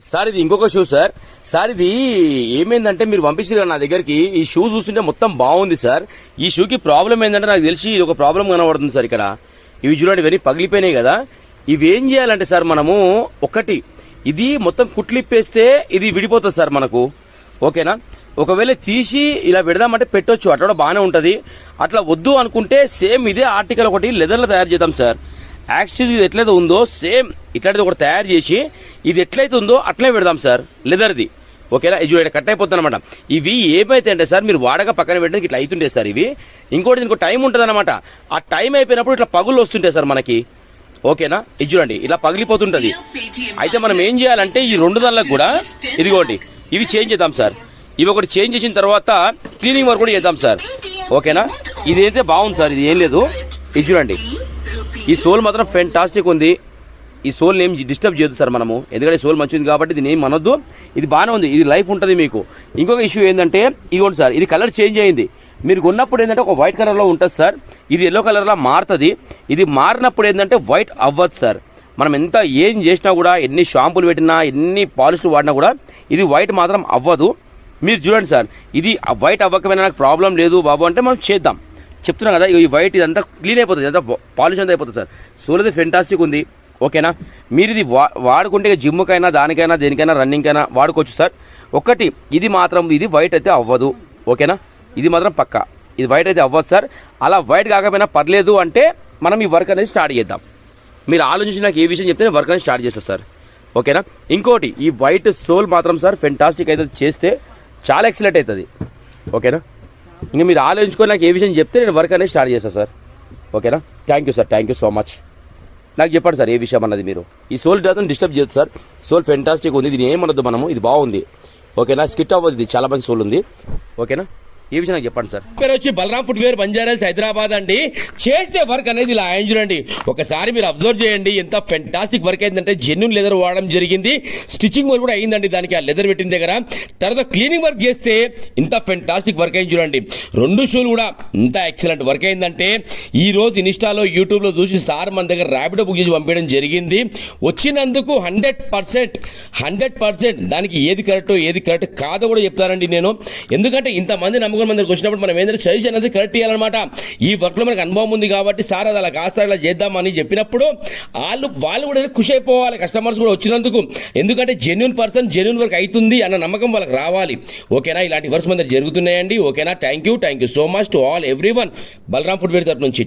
Sir ఇది ఇంకొక sure sir. Sir ఇది ఏమైందంటే మీరు పంపించారు నా దగ్గరికి, ఈ షూ చూస్తుంటే మొత్తం బాగుంది సార్. ఈ షూకి ప్రాబ్లం ఏంటంటే నాకు తెలిసి ఇది ఒక ప్రాబ్లం కనబడుతుంది సార్. ఇక్కడ ఇవి చూడండి, ఇవన్నీ పగిలిపోయినాయి కదా. ఇవి ఏం చేయాలంటే సార్ మనము ఒకటి ఇది మొత్తం కుట్లిప్పేస్తే ఇది విడిపోతుంది సార్ మనకు, ఓకేనా. ఒకవేళ తీసి ఇలా పెడదామంటే పెట్టొచ్చు, అట్లా కూడా బాగానే ఉంటుంది. అట్లా వద్దు అనుకుంటే సేమ్ ఇదే ఆర్టికల్ ఒకటి లెదర్లో తయారు చేద్దాం సార్. యాక్స్టీజ్ ఇది ఎట్లయితే ఉందో సేమ్ ఇట్లాంటిది ఒకటి తయారు చేసి ఇది ఎట్లయితే ఉందో అట్లే పెడదాం సార్, లెదర్ది, ఓకేనా. ఇది చూడండి కట్ అయిపోతుంది అనమాట. ఇవి ఏమైతే అంటే సార్ మీరు వాడక పక్కన పెట్టడానికి ఇట్లా అవుతుంటాయి సార్ ఇవి. ఇంకోటి ఇంకో టైం ఉంటుంది అనమాట. ఆ టైం అయిపోయినప్పుడు ఇట్లా పగులు వస్తుంటాయి సార్ మనకి, ఓకేనా. ఇది చూడండి ఇలా పగిలిపోతుంటది. అయితే మనం ఏం చేయాలంటే ఈ రెండు దానిలకు కూడా ఇదిగోండి ఇవి చేంజ్ చేద్దాం సార్. ఇవి ఒకటి చేంజ్ చేసిన తర్వాత క్లీనింగ్ వర్క్ కూడా చేద్దాం సార్, ఓకేనా. ఇదైతే బాగుంది సార్, ఇది ఏం లేదు. ఇది చూడండి ఈ సోల్ మాత్రం ఫెంటాస్టిక్ ఉంది. ఈ సోల్ ఏం డిస్టర్బ్ చేయదు సార్ మనము, ఎందుకంటే సోల్ మంచిది కాబట్టి దీని ఏం అనొద్దు. ఇది బాగానే ఉంది, ఇది లైఫ్ ఉంటుంది మీకు. ఇంకొక ఇష్యూ ఏంటంటే ఇదిగోండి సార్, ఇది కలర్ చేంజ్ అయింది. మీరు కొన్నప్పుడు ఏంటంటే ఒక వైట్ కలర్లో ఉంటుంది సార్, ఇది ఎల్లో కలర్లో మారుతుంది. ఇది మారినప్పుడు ఏంటంటే వైట్ అవ్వదు సార్. మనం ఎంత ఏం చేసినా కూడా, ఎన్ని షాంపూలు పెట్టినా, ఎన్ని పాలిష్లు వాడినా కూడా ఇది వైట్ మాత్రం అవ్వదు. మీరు చూడండి సార్, ఇది వైట్ అవ్వకపోయినా నాకు ప్రాబ్లం లేదు బాబు అంటే మనం చేద్దాం, చెప్తున్నాం కదా. ఈ వైట్ ఇదంతా క్లీన్ అయిపోతుంది, ఇదంతా పాలిష్ అంతా అయిపోతుంది సార్. సోల్ అయితే ఫెంటాస్టిక్ ఉంది, ఓకేనా. మీరు ఇది వాడుకుంటే జిమ్కైనా దానికైనా దేనికైనా రన్నింగ్కైనా వాడుకోవచ్చు సార్. ఒకటి ఇది మాత్రం ఇది వైట్ అయితే అవ్వదు, ఓకేనా. ఇది మాత్రం పక్కా ఇది వైట్ అయితే అవ్వదు సార్. అలా వైట్ కాకపోయినా పర్లేదు అంటే మనం ఈ వర్క్ అనేది స్టార్ట్ చేద్దాం. మీరు ఆలోచించి నాకు ఏ విషయం చెప్తే వర్క్ అనేది స్టార్ట్ చేస్తారు సార్, ఓకేనా. ఇంకోటి ఈ వైట్ సోల్ మాత్రం సార్ ఫెంటాస్టిక్ అయితే చేస్తే చాలా ఎక్సలెంట్ అవుతుంది, ఓకేనా. ఇంకా మీరు ఆలోచించుకొని నాకు ఏ విషయం చెప్తే నేను వర్క్ అనేది స్టార్ట్ చేస్తాను సార్, ఓకేనా. Thank you sir, thank you so much. నాకు చెప్పండి సార్ ఏ విషయం అన్నది. మీరు ఈ సోల్ డాతో డిస్టర్బ్ చేయదు సార్. సోల్ ఫెంటాస్టిక్ ఉంది, దీని ఏమనొద్దు మనము, ఇది బాగుంది, ఓకేనా. స్కిట్ అవ్వదు, ఇది చాలా మంచి సోల్ ఉంది, ఓకేనా. ఈ విషయం నాకు చెప్పండి సార్. పేరు వచ్చి బలరాం ఫుట్వేర్, బంజారాస్, హైదరాబాద్ అండి. చేస్తే వర్క్ అనేది ఇలా ఆయన చూడండి, ఒకసారి మీరు అబ్జర్వ్ చేయండి ఎంత ఫెంటాస్టిక్ వర్క్ అయిందంటే. జెన్యూన్ లెదర్ వాడడం జరిగింది, స్టిచ్చింగ్ వర్క్ కూడా అయిందండి దానికి ఆ లెదర్ పెట్టిన దగ్గర. తర్వాత క్లీనింగ్ వర్క్ చేస్తే ఇంత ఫెంటాస్టిక్ వర్క్ అయింది చూడండి. రెండు షూలు కూడా ఇంత ఎక్సలెంట్ వర్క్ అయిందంటే ఈ రోజు ఇన్స్టాలో యూట్యూబ్లో చూసి సార్ మన దగ్గర ర్యాపిడో బుక్ చేసి పంపించడం జరిగింది. వచ్చినందుకు 100% దానికి ఏది కరెక్ట్ కాదో కూడా చెప్తానండి నేను. ఎందుకంటే ఇంతమంది నమ్మకం మన దగ్గరకు వచ్చినప్పుడు మనం ఏంటంటే సజెషన్ అనేది కరెక్ట్ చేయాలన్నమాట. ఈ వర్క్లో మనకు అనుభవం ఉంది కాబట్టి సార్ అది అలా కాదు సార్ ఇలా చేద్దామని చెప్పినప్పుడు వాళ్ళు కూడా ఖుషి అయిపోవాలి, కస్టమర్స్ కూడా వచ్చినందుకు. ఎందుకంటే జెన్యూన్ వర్క్ అవుతుంది అన్న నమ్మకం వాళ్ళకి రావాలి, ఓకేనా. ఇలాంటి వర్క్స్ మన దగ్గర జరుగుతున్నాయండి, ఓకేనా. Thank you so much to all everyone. Balaram footwear తరఫు నుంచి.